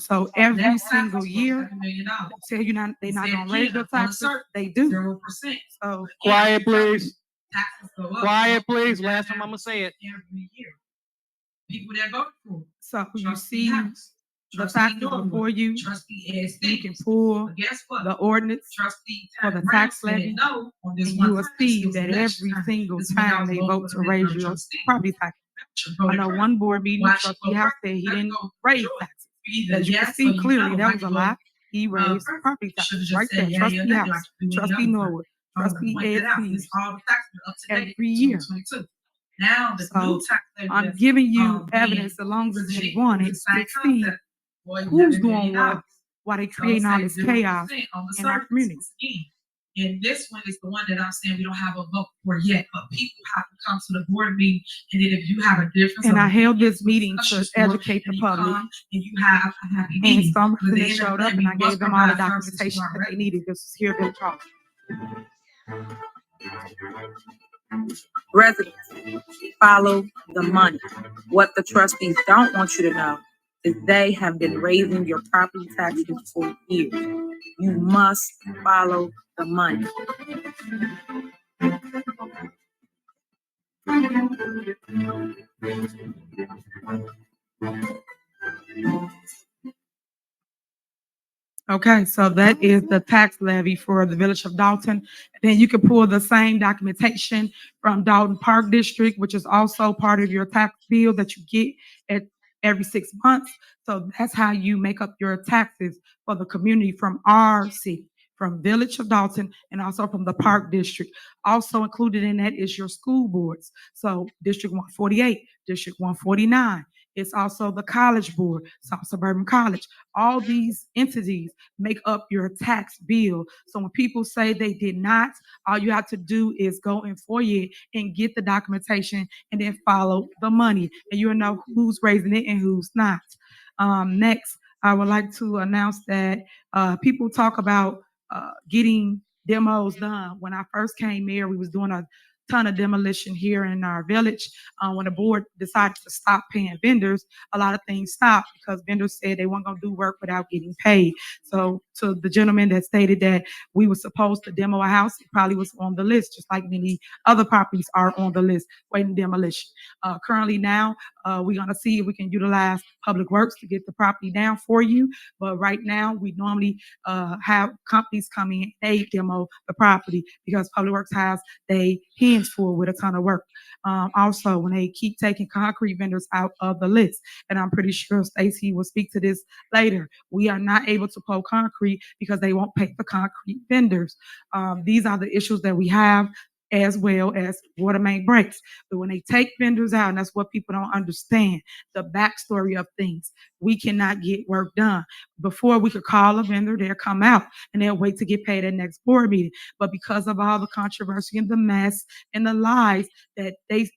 So every single year, they tell you not they're not gonna raise your taxes. They do. 0%. So quiet, please. Quiet, please. Last time I'm gonna say it. Every year, people that vote for. So you see the taxes before you. You can pull the ordinance for the tax levy, and you will see that every single time they vote to raise your property tax. I know one board meeting, Trustee House said he didn't raise taxes. As you can see clearly, that was a lie. He raised property taxes right there. Trustee House, Trustee Norwood, Trustee Ed fees every year. So I'm giving you evidence as long as you want it to see who's doing what, why they creating all this chaos in our community. And this one is the one that I'm saying we don't have a vote for yet, but people have to come to the board meeting, and then if you have a difference. And I held this meeting to educate the public. And you have a happy meeting. And some person showed up, and I gave them all the documentation that they needed. This is here to talk. Residents, follow the money. What the trustees don't want you to know is they have been raising your property taxes for years. You must follow the money. Okay, so that is the tax levy for the village of Dolton. Then you can pull the same documentation from Dolton Park District, which is also part of your tax bill that you get at every 6 months. So that's how you make up your taxes for the community from our city, from village of Dolton, and also from the Park District. Also included in that is your school boards. So District 148, District 149. It's also the College Board, South Suburban College. All these entities make up your tax bill. So when people say they did not, all you have to do is go in FOIA and get the documentation and then follow the money. And you'll know who's raising it and who's not. Next, I would like to announce that people talk about getting demos done. When I first came here, we was doing a ton of demolition here in our village. When the board decided to stop paying vendors, a lot of things stopped because vendors said they weren't gonna do work without getting paid. So to the gentleman that stated that we were supposed to demo a house, it probably was on the list, just like many other properties are on the list waiting demolition. Currently now, we're gonna see if we can utilize Public Works to get the property down for you. But right now, we normally have companies come in, they demo the property because Public Works has they hands full with a ton of work. Also, when they keep taking concrete vendors out of the list, and I'm pretty sure Stacy will speak to this later, we are not able to pour concrete because they won't pay the concrete vendors. These are the issues that we have, as well as water main breaks. But when they take vendors out, and that's what people don't understand, the backstory of things, we cannot get work done. Before we could call a vendor, they'll come out and they'll wait to get paid at next board meeting. But because of all the controversy and the mess and the lies that they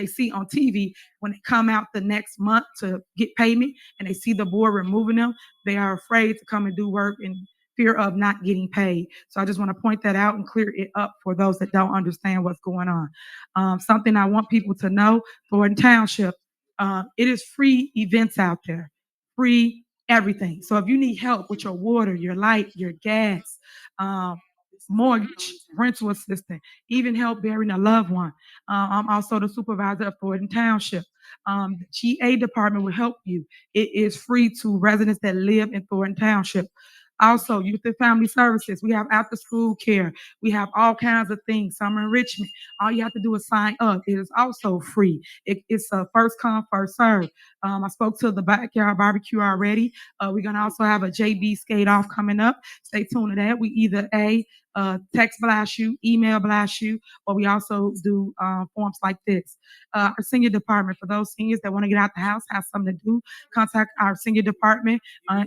see on TV, when they come out the next month to get payment and they see the board removing them, they are afraid to come and do work in fear of not getting paid. So I just want to point that out and clear it up for those that don't understand what's going on. Something I want people to know, Thornton Township, it is free events out there, free everything. So if you need help with your water, your light, your gas, mortgage, rental assistance, even help burying a loved one. I'm also the supervisor of Thornton Township. The GA department will help you. It is free to residents that live in Thornton Township. Also, youth and family services. We have after school care. We have all kinds of things, summer enrichment. All you have to do is sign up. It is also free. It's a first come, first serve. I spoke to the backyard barbecue already. We're going to also have a JB skate off coming up. Stay tuned to that. We either text blast you, email blast you, or we also do forms like this. Our senior department, for those seniors that want to get out the house, have something to do, contact our senior department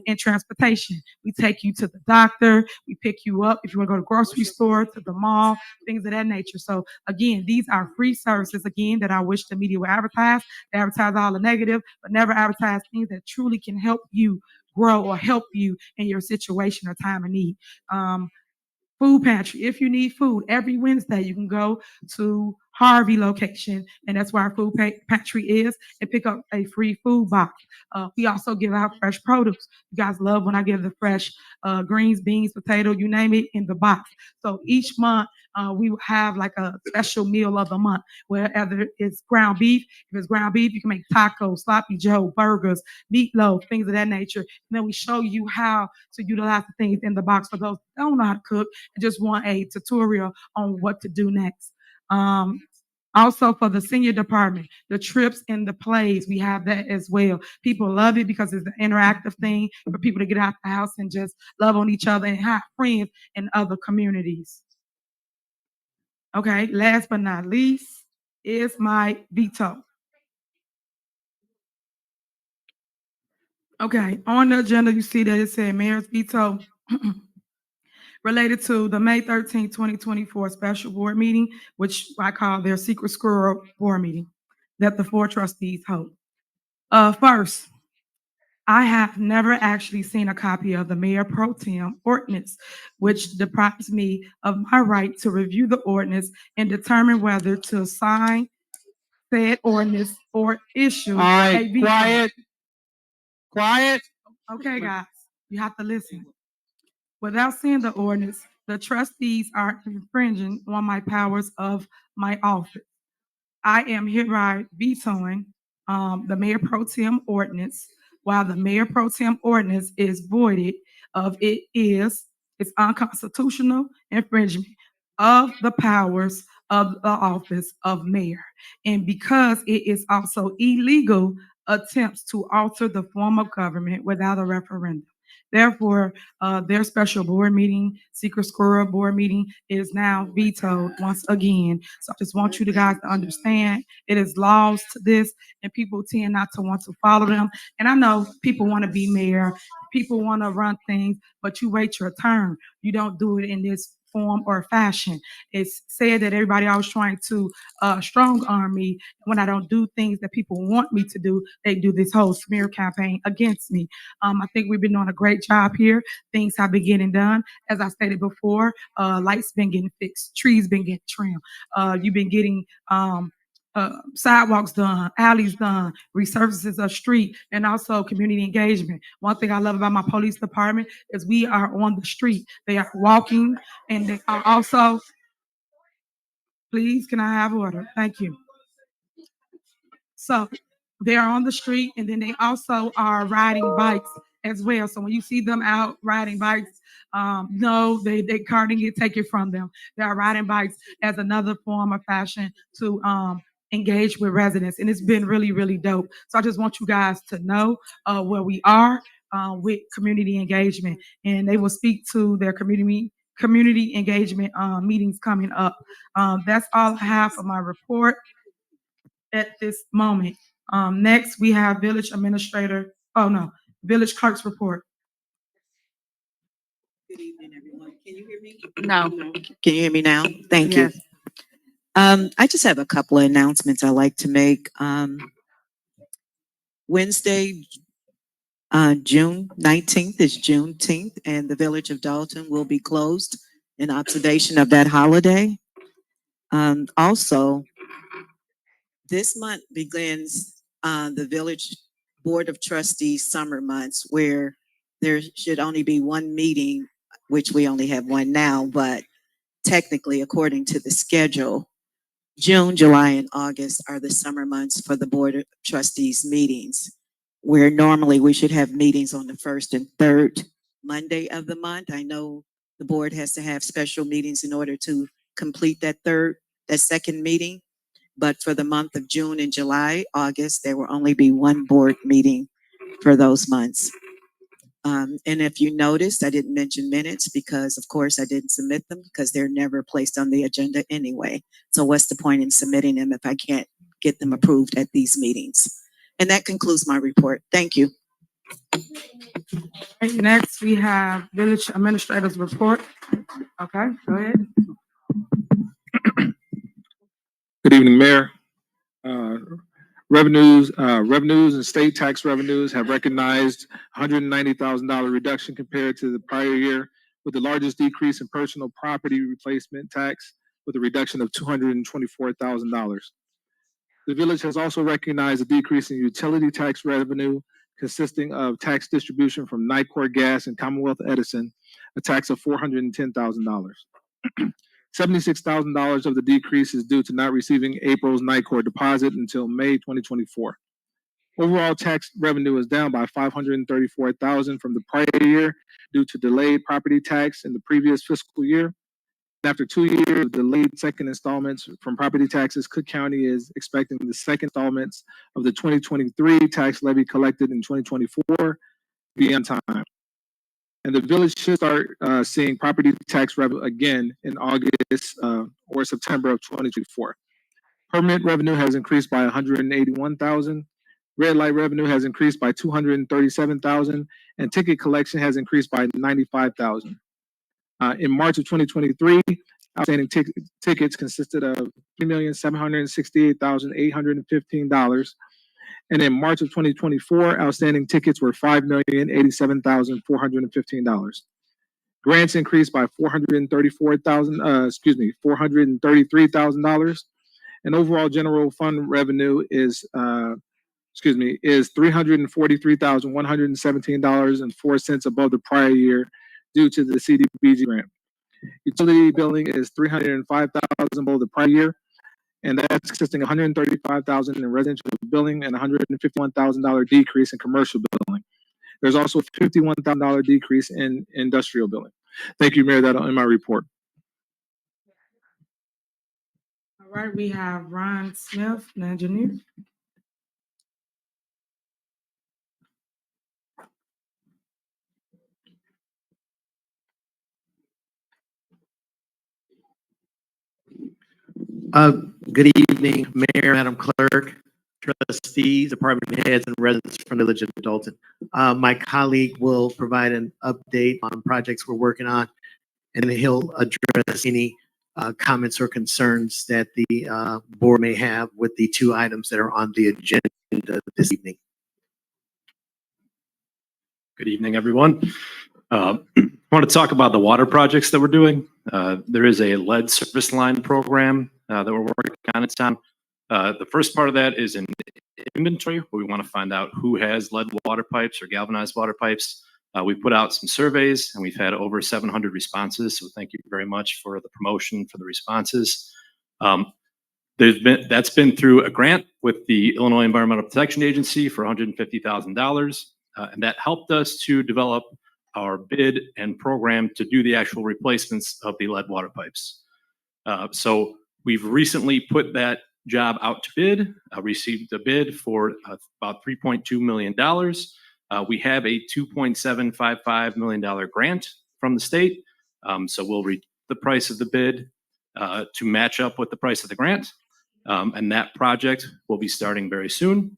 in transportation. We take you to the doctor, we pick you up if you want to go to the grocery store, to the mall, things of that nature. So again, these are free services, again, that I wish the media would advertise. They advertise all the negative, but never advertise things that truly can help you grow or help you in your situation or time of need. Food pantry. If you need food, every Wednesday you can go to Harvey location, and that's where our food pantry is, and pick up a free food box. We also give out fresh produce. You guys love when I give the fresh greens, beans, potato, you name it, in the box. So each month we will have like a special meal of the month, whether it's ground beef. If it's ground beef, you can make tacos, sloppy joe, burgers, meatloaf, things of that nature. And then we show you how to utilize the things in the box for those who don't know how to cook and just want a tutorial on what to do next. Um, Also for the senior department, the trips and the plays, we have that as well. People love it because it's an interactive thing for people to get out the house and just love on each other and have friends in other communities. Okay, last but not least is my veto. Okay, on the agenda, you see that it said mayor's veto related to the May 13, 2024 special board meeting, which I call their secret squirrel board meeting that the four trustees hold. First, I have never actually seen a copy of the Mayor Pro Tem ordinance, which deprives me of my right to review the ordinance and determine whether to sign said ordinance or issue All a right, veto. quiet, quiet. Okay, guys, you have to listen. Without seeing the ordinance, the trustees are infringing on my powers of my office. I am hereby vetoing the Mayor Pro Tem ordinance. While the Mayor Pro Tem ordinance is voided of it's unconstitutional infringement of the powers of the office of mayor. And because it is also illegal attempts to alter the form of government without a referendum. Therefore, their special board meeting, secret squirrel board meeting, is now vetoed once again. So I just want you to guys to understand it is laws to this, and people tend not to want to follow them. And I know people want to be mayor, people want to run things, but you wait your turn. You don't do it in this form or fashion. It's said that everybody always trying to strong arm me when I don't do things that people want me to do. They do this whole smear campaign against me. I think we've been doing a great job here. Things have been getting done. As I stated before, lights been getting fixed, trees been getting trimmed. You've been getting sidewalks done, alleys done, resurfaces of street, and also community engagement. One thing I love about my police department is we are on the street. They are walking, and they are also, please, can I have order? Thank you. So they are on the street, and then they also are riding bikes as well. So when you see them out riding bikes, no, they car didn't get taken from them. They are riding bikes as another form of fashion to engage with residents, and it's been really, really dope. So I just want you guys to know where we are with community engagement, and they will speak to their community engagement meetings coming up. That's all I have for my report at this moment. Next, we have village administrator. Oh no, village clerk's report. Good evening, everyone. Can you hear me? No. Can you hear me now? Thank you. Yes. I just have a couple of announcements I'd like to make. Wednesday, June 19th is Juneteenth, and the village of Dolton will be closed in observation of that holiday. Also, this month begins the village board of trustees summer months, where there should only be one meeting, which we only have one now, but technically, according to the schedule, June, July, and August are the summer months for the board of trustees meetings, where normally we should have meetings on the first and third Monday of the month. I know the board has to have special meetings in order to complete that second meeting. But for the month of June and July, August, there will only be one board meeting for those months. And if you noticed, I didn't mention minutes because, of course, I didn't submit them because they're never placed on the agenda anyway. So what's the point in submitting them if I can't get them approved at these meetings? And that concludes my report. Thank you. Right, next, we have village administrator's report. Okay, go ahead. Good evening, Mayor. Uh, revenues and state tax revenues have recognized $190,000 reduction compared to the prior year, with the largest decrease in personal property replacement tax with a reduction of $224,000. The village has also recognized a decrease in utility tax revenue consisting of tax distribution from Nicor Gas and Commonwealth Edison, a tax of $410,000. $76,000 of the decrease is due to not receiving April's Nicor deposit until May 2024. Overall tax revenue is down by $534,000 from the prior year due to delayed property tax in the previous fiscal year. After 2 years of delayed second installments from property taxes, Cook County is expecting the second installments of the 2023 tax levy collected in 2024 to be on time. And the village should start seeing property tax revenue again in August or September of 2024. Permit revenue has increased by $181,000. Red light revenue has increased by $237,000, and ticket collection has increased by $95,000. In March of 2023, outstanding tickets consisted of $3,768,815. And in March of 2024, outstanding tickets were $5,087,415. Grants increased by $433,000. And overall general fund revenue is $343,117.04 above the prior year due to the CDBG grant. Utility billing is $305,000 below the prior year, and that's consisting of $135,000 in residential billing and $151,000 decrease in commercial billing. There's also a $51,000 decrease in industrial billing. Thank you, Mayor. That'll end my report. All right, we have Ron Smith, an engineer. Good evening, Mayor, Madam Clerk, trustees, department heads, and residents from the village of Dolton. My colleague will provide an update on projects we're working on, and then he'll address any comments or concerns that the board may have with the two items that are on the agenda this evening. Good evening, everyone. I want to talk about the water projects that we're doing. There is a lead service line program that we're working on in town. The first part of that is an inventory where we want to find out who has lead water pipes or galvanized water pipes. We put out some surveys and we've had over 700 responses. So thank you very much for the promotion for the responses. That's been through a grant with the Illinois Environmental Protection Agency for $150,000. And that helped us to develop our bid and program to do the actual replacements of the lead water pipes. So we've recently put that job out to bid, received a bid for about $3.2 million. We have a $2.755 million grant from the state. So we'll read the price of the bid to match up with the price of the grant. And that project will be starting very soon.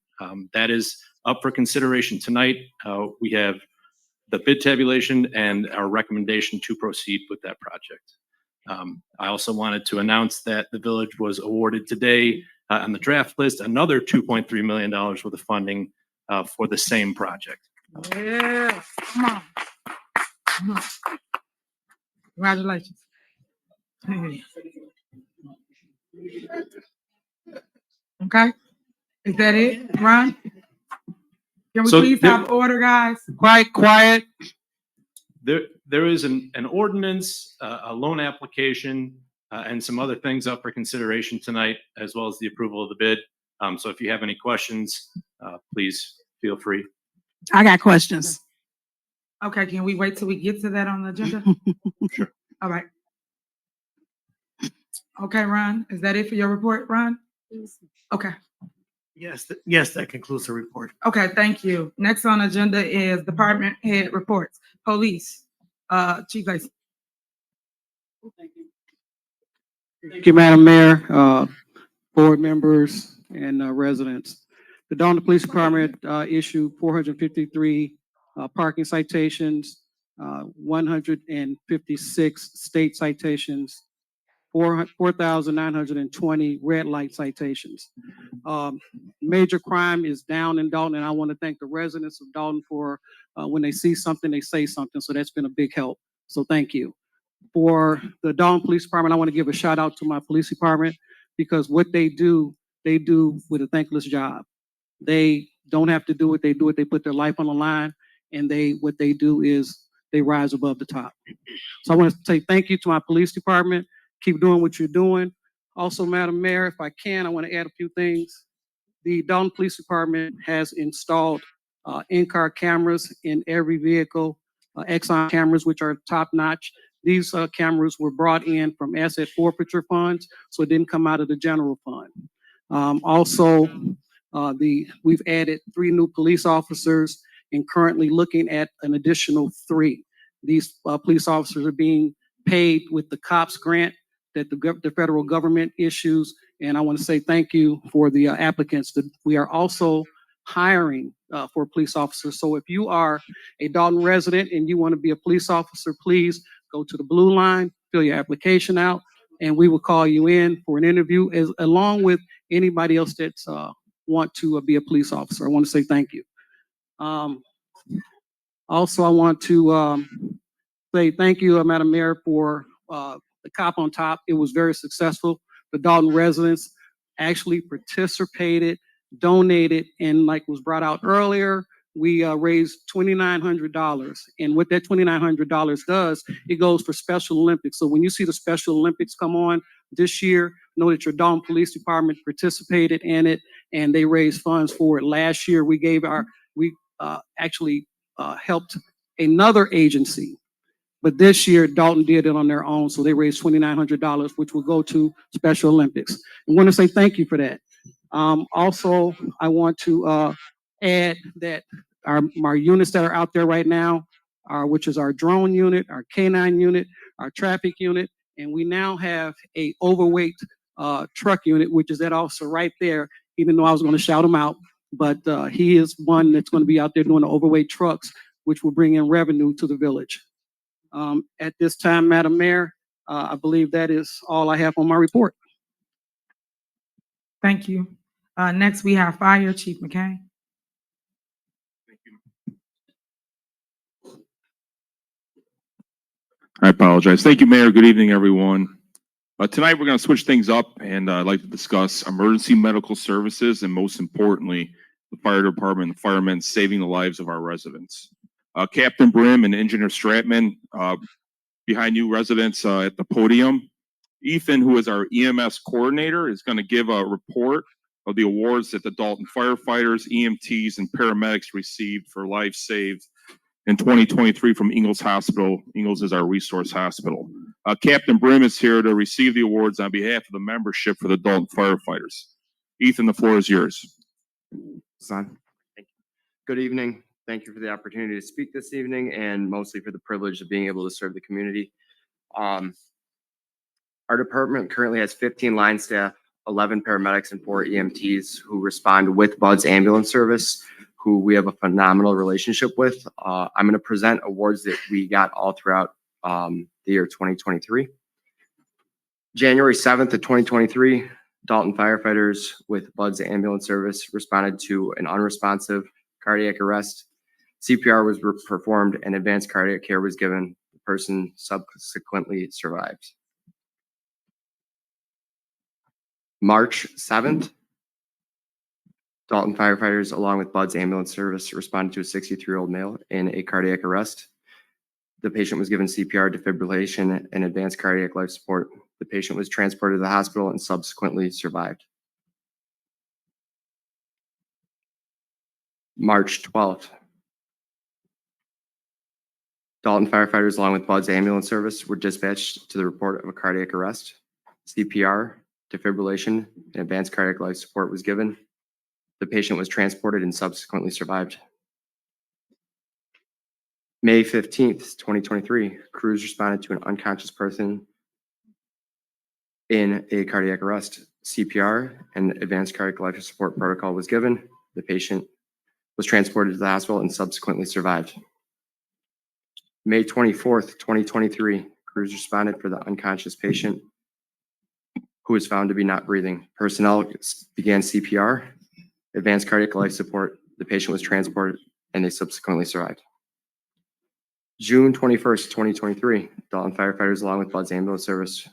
That is up for consideration tonight. We have the bid tabulation and our recommendation to proceed with that project. I also wanted to announce that the village was awarded today on the draft list another $2.3 million worth of funding for the same project. Yeah, come on. Come on. Congratulations. Okay, is that it, Ron? Can we So please have order, guys? Quiet. There is an ordinance, a loan application, and some other things up for consideration tonight, as well as the approval of the bid. So if you have any questions, please feel free. I got questions. Okay, can we wait till we get to that on the agenda? Sure. All right. Okay, Ron, is that it for your report, Ron? Okay. Yes, that concludes the report. Okay, thank you. Next on agenda is department head reports. Police, Chief Lacy. Thank you, Madam Mayor, board members, and residents. The Dolton Police Department issued 453 parking citations, 156 state citations, 4,920 red light citations. Major crime is down in Dolton, and I want to thank the residents of Dolton for when they see something, they say something. So that's been a big help. So thank you. For the Dalton Police Department, I want to give a shout out to my police department because what they do with a thankless job. They don't have to do it. They do it. They put their life on the line, and what they do is they rise above the top. So I want to say thank you to my police department. Keep doing what you're doing. Also, Madam Mayor, if I can, I want to add a few things. The Dalton Police Department has installed in-car cameras in every vehicle, Exxon cameras, which are top-notch. These cameras were brought in from asset forfeiture funds, so it didn't come out of the general fund. Also, we've added 3 new police officers and currently looking at an additional 3. These police officers are being paid with the COPS grant that the federal government issues. And I want to say thank you for the applicants. We are also hiring for police officers. So if you are a Dalton resident and you want to be a police officer, please go to the blue line, fill your application out, and we will call you in for an interview along with anybody else that's want to be a police officer. I want to say thank you. Also, I want to say thank you, Madam Mayor, for the Cop on Top. It was very successful. The Dalton residents actually participated, donated, and like was brought out earlier, we raised $2,900. And what that $2,900 does, it goes for Special Olympics. So when you see the Special Olympics come on this year, know that your Dalton Police Department participated in it and they raised funds for it. Last year, we actually helped another agency. But this year, Dalton did it on their own, so they raised $2,900, which will go to Special Olympics. I want to say thank you for that. Also, I want to add that our units that are out there right now, which is our drone unit, our K9 unit, our traffic unit, and we now have a overweight truck unit, which is that officer right there, even though I was going to shout him out, but he is one that's going to be out there doing the overweight trucks, which will bring in revenue to the village. At this time, Madam Mayor, I believe that is all I have on my report. Thank you. Next, we have Fire Chief McCain. I apologize. Thank you, Mayor. Good evening, everyone. Tonight, we're going to switch things up, and I'd like to discuss emergency medical services and, most importantly, the fire department and the firemen saving the lives of our residents. Captain Brim and Engineer Stratman, behind you residents at the podium. Ethan, who is our EMS coordinator, is going to give a report of the awards that the Dalton firefighters, EMTs, and paramedics received for lives saved in 2023 from Ingalls Hospital. Ingalls is our resource hospital. Captain Brim is here to receive the awards on behalf of the membership for the Dalton firefighters. Ethan, the floor is yours. Son, thank you. Good evening. Thank you for the opportunity to speak this evening and mostly for the privilege of being able to serve the community. Our department currently has 15 line staff, 11 paramedics, and 4 EMTs who respond with Bud's ambulance service, who we have a phenomenal relationship with. I'm going to present awards that we got all throughout the year 2023. January 7th of 2023, Dalton firefighters with Bud's ambulance service responded to an unresponsive cardiac arrest. CPR was performed and advanced cardiac care was given. The person subsequently survived. March 7th, Dalton firefighters, along with Bud's ambulance service, responded to a 63-year-old male in a cardiac arrest. The patient was given CPR, defibrillation, and advanced cardiac life support. The patient was transported to the hospital and subsequently survived. March 12th, Dalton firefighters, along with Bud's ambulance service, were dispatched to the report of a cardiac arrest. CPR, defibrillation, and advanced cardiac life support was given. The patient was transported and subsequently survived. May 15th, 2023, crews responded to an unconscious person in a cardiac arrest. CPR and advanced cardiac life support protocol was given. The patient was transported to the hospital and subsequently survived. May 24th, 2023, crews responded for the unconscious patient who was found to be not breathing. Personnel began CPR, advanced cardiac life support. The patient was transported and they subsequently survived. June 21st, 2023, Dalton firefighters along with Bud's ambulance service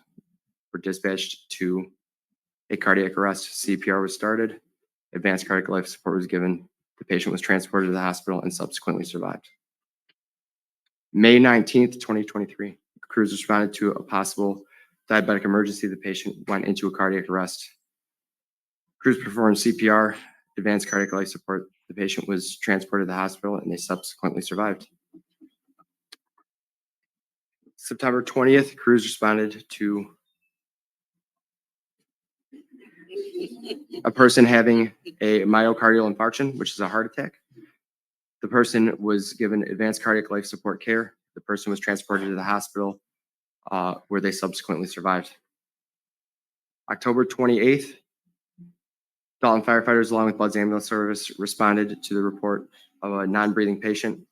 were dispatched to a cardiac arrest. CPR was started. Advanced cardiac life support was given. The patient was transported to the hospital and subsequently survived. May 19th, 2023, crews responded to a possible diabetic emergency. The patient went into a cardiac arrest. Crews performed CPR, advanced cardiac life support. The patient was transported to the hospital and they subsequently survived. September 20th, crews responded to a person having a myocardial infarction, which is a heart attack. The person was given advanced cardiac life support care. The person was transported to the hospital where they subsequently survived. October 28th, Dalton firefighters along with Bud's ambulance service responded to the report of a non-breathing patient.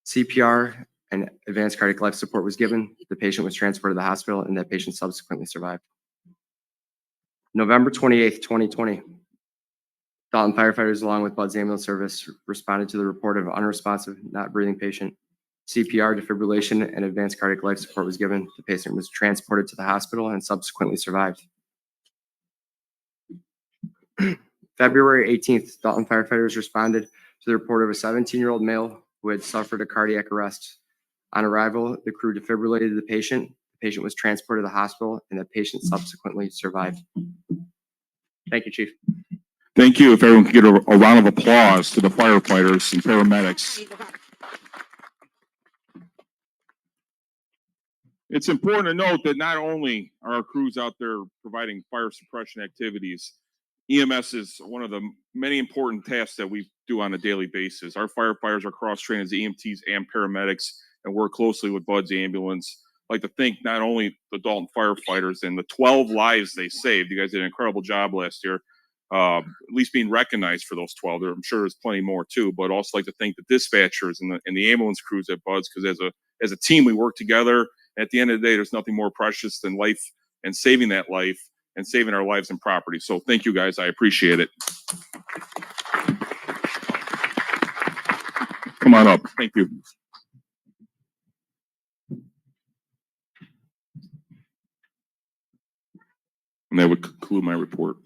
CPR and advanced cardiac life support was given. The patient was transported to the hospital and that patient subsequently survived. November 28th, 2020, Dalton firefighters along with Bud's ambulance service responded to the report of unresponsive, not breathing patient. CPR, defibrillation, and advanced cardiac life support was given. The patient was transported to the hospital and subsequently survived. February 18th, Dalton firefighters responded to the report of a 17-year-old male who had suffered a cardiac arrest. On arrival, the crew defibrillated the patient. The patient was transported to the hospital and the patient subsequently survived. Thank you, Chief. Thank you. If everyone could get a round of applause to the firefighters and paramedics. It's important to note that not only are our crews out there providing fire suppression activities, EMS is one of the many important tasks that we do on a daily basis. Our firefighters are cross-trained as EMTs and paramedics and work closely with Bud's ambulance. I'd like to thank not only the Dalton firefighters and the 12 lives they saved. You guys did an incredible job last year, at least being recognized for those 12. I'm sure there's plenty more too, but also like to thank the dispatchers and the ambulance crews at Bud's, because as a team we work together. At the end of the day, there's nothing more precious than life and saving that life and saving our lives and property. So thank you guys. I appreciate it. Come on up. Thank you. And that would conclude my report.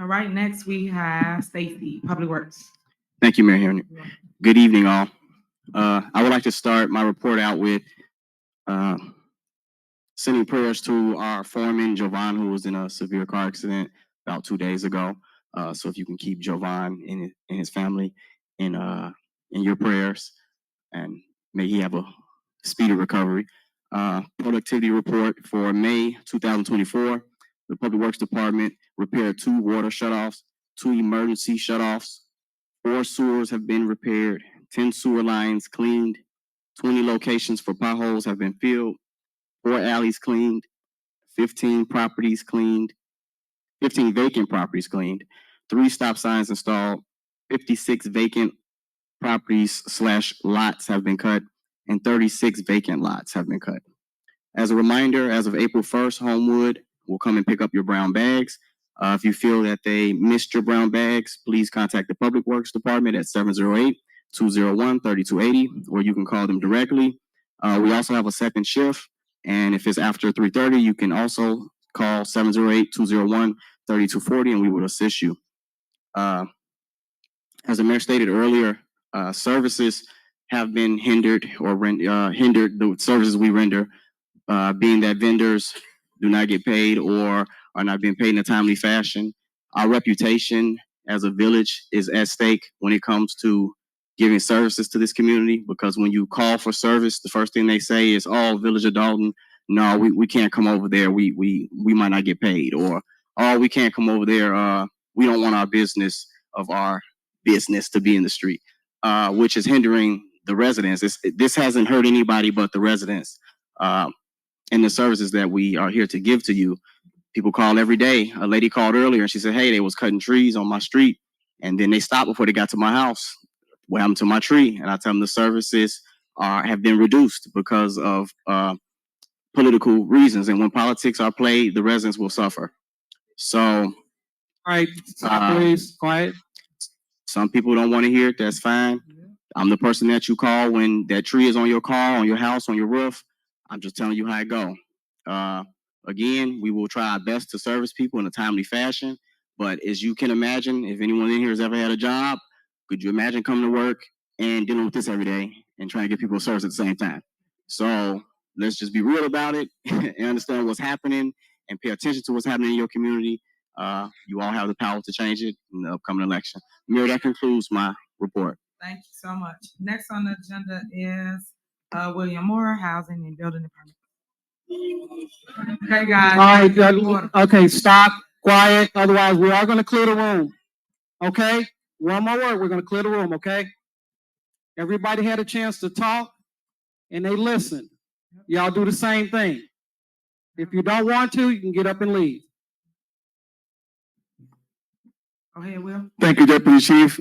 All right, next we have Stacy, Public Works. Thank you, Mayor Henry. Good evening, all. I would like to start my report out with sending prayers to our foreman, Jovan, who was in a severe car accident about 2 days ago. So if you can keep Jovan and his family in your prayers, and may he have a speedy recovery. Productivity report for May 2024. The Public Works Department repaired 2 water shutoffs, 2 emergency shutoffs, 4 sewers have been repaired, 10 sewer lines cleaned, 20 locations for potholes have been filled, 4 alleys cleaned, 15 properties cleaned, 15 vacant properties cleaned, 3 stop signs installed, 56 vacant properties / lots have been cut, and 36 vacant lots have been cut. As a reminder, as of April 1st, Homewood will come and pick up your brown bags. If you feel that they missed your brown bags, please contact the Public Works Department at 708-201-3280, or you can call them directly. We also have a second shift, and if it's after 3:30, you can also call 708-201-3240, and we will assist you. As the mayor stated earlier, services have been hindered or hindered the services we render, being that vendors do not get paid or are not being paid in a timely fashion. Our reputation as a village is at stake when it comes to giving services to this community, because when you call for service, the first thing they say is, "Oh, Village of Dalton, no, we can't come over there. We might not get paid," or, "Oh, we can't come over there. We don't want our business to be in the street," which is hindering the residents. This hasn't hurt anybody but the residents and the services that we are here to give to you. People call every day. A lady called earlier and she said, "Hey, they was cutting trees on my street, and then they stopped before they got to my house. What happened to my tree?" And I tell them the services have been reduced because of political reasons. And when politics are played, the residents will suffer. So, All right, stop, please, quiet. some people don't want to hear it. That's fine. I'm the person that you call when that tree is on your car, on your house, on your roof. I'm just telling you how it go. Again, we will try our best to service people in a timely fashion. But as you can imagine, if anyone in here has ever had a job, could you imagine coming to work and dealing with this every day and trying to get people service at the same time? So let's just be real about it and understand what's happening and pay attention to what's happening in your community. You all have the power to change it in the upcoming election. Mayor, that concludes my report. Thank you so much. Next on the agenda is William Moore, Housing and Building Department. Okay, guys. All right, okay, stop, quiet, otherwise we are gonna clear the room. Okay, one more word, we're gonna clear the room, okay? Everybody had a chance to talk and they listened. Y'all do the same thing. If you don't want to, you can get up and leave. Go ahead, Will. Thank you, Deputy Chief.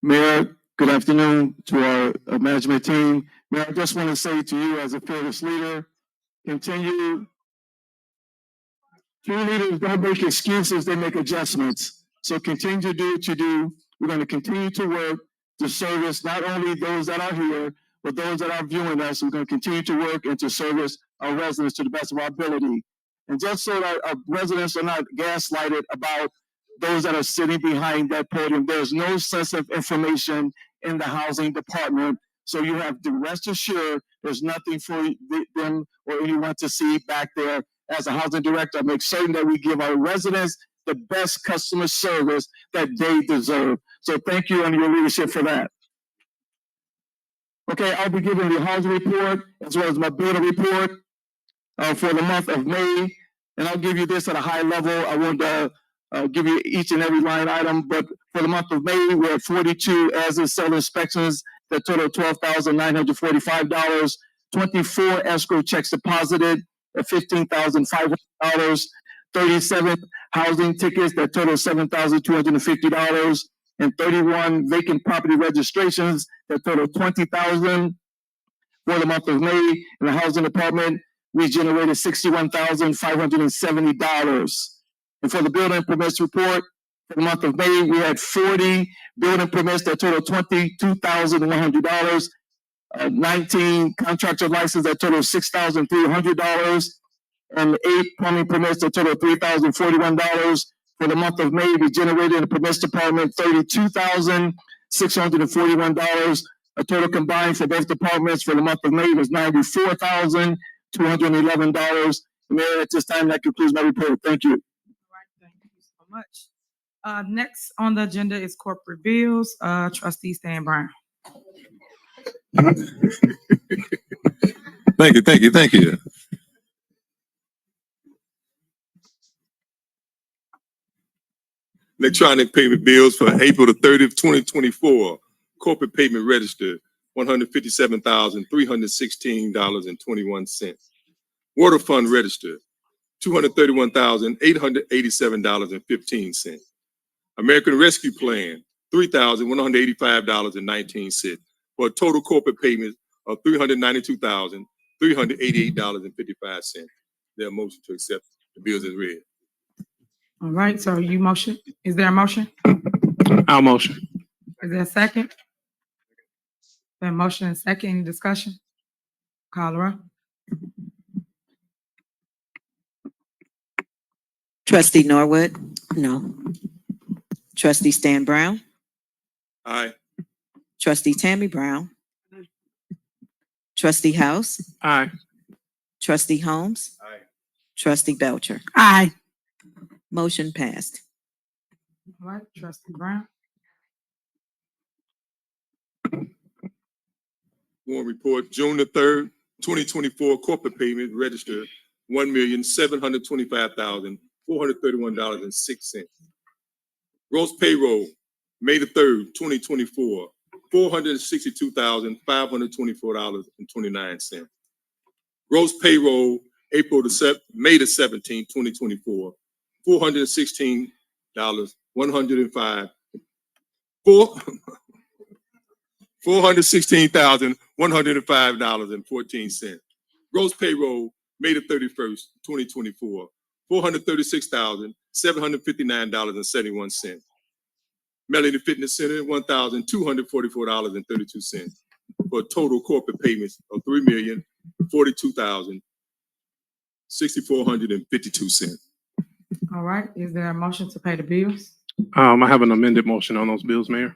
Mayor, good afternoon to our management team. Mayor, I just want to say to you as a fearless leader, continue. True leaders don't make excuses, they make adjustments. So continue to do what you do. We're going to continue to work to service not only those that are here, but those that are viewing us. We're going to continue to work and to service our residents to the best of our ability. And just so that our residents are not gaslighted about those that are sitting behind that podium, there's no sensitive information in the housing department. So you have to rest assured there's nothing for them or anyone to see back there. As a housing director, I make certain that we give our residents the best customer service that they deserve. So thank you and your leadership for that. Okay, I'll be giving the housing report as well as my building report for the month of May. And I'll give you this at a high level. I won't give you each and every line item, but for the month of May, we're at 42 as-is seller inspections that total $12,945, 24 escrow checks deposited at $15,500, 37 housing tickets that total $7,250, and 31 vacant property registrations that total $20,000. For the month of May, in the housing department, we generated $61,570. And for the building permits report, for the month of May, we had 40 building permits that total $22,100, 19 contractor licenses that total $6,300, and 8 plumbing permits that total $3,041. For the month of May, we generated in the permits department $32,641. A total combined for both departments for the month of May was $94,211. Mayor, at this time, that concludes my report. Thank you. All right, thank you so much. Next on the agenda is corporate bills. Trustee Stan Brown. Thank you. Electronic payment bills for April the 30th, 2024. Corporate payment register, $157,316.21. Water fund register, $231,887.15. American Rescue Plan, $3,185.19, for a total corporate payment of $392,388.55. Their motion to accept the bills as read. All right, so you motion. Is there a motion? I'll motion. Is there a second? The motion and second, any discussion? Call the roll. Trustee Norwood? No. Trustee Stan Brown? Aye. Trustee Tammy Brown? Trustee House? Aye. Trustee Holmes? Aye. Trustee Belcher? Aye. Motion passed. All right, Trustee Brown. Warrant report, June the 3rd, 2024, corporate payment register, $1,725,431.06. Gross payroll, May the 3rd, 2024, $462,524.29. Gross payroll, May the 17th, 2024, $416,105.14. Gross payroll, May the 31st, 2024, $436,759.71. Melanie Fitness Center, $1,244.32 for total corporate payments of $3,042,6452. All right, is there a motion to pay the bills? I have an amended motion on those bills, Mayor.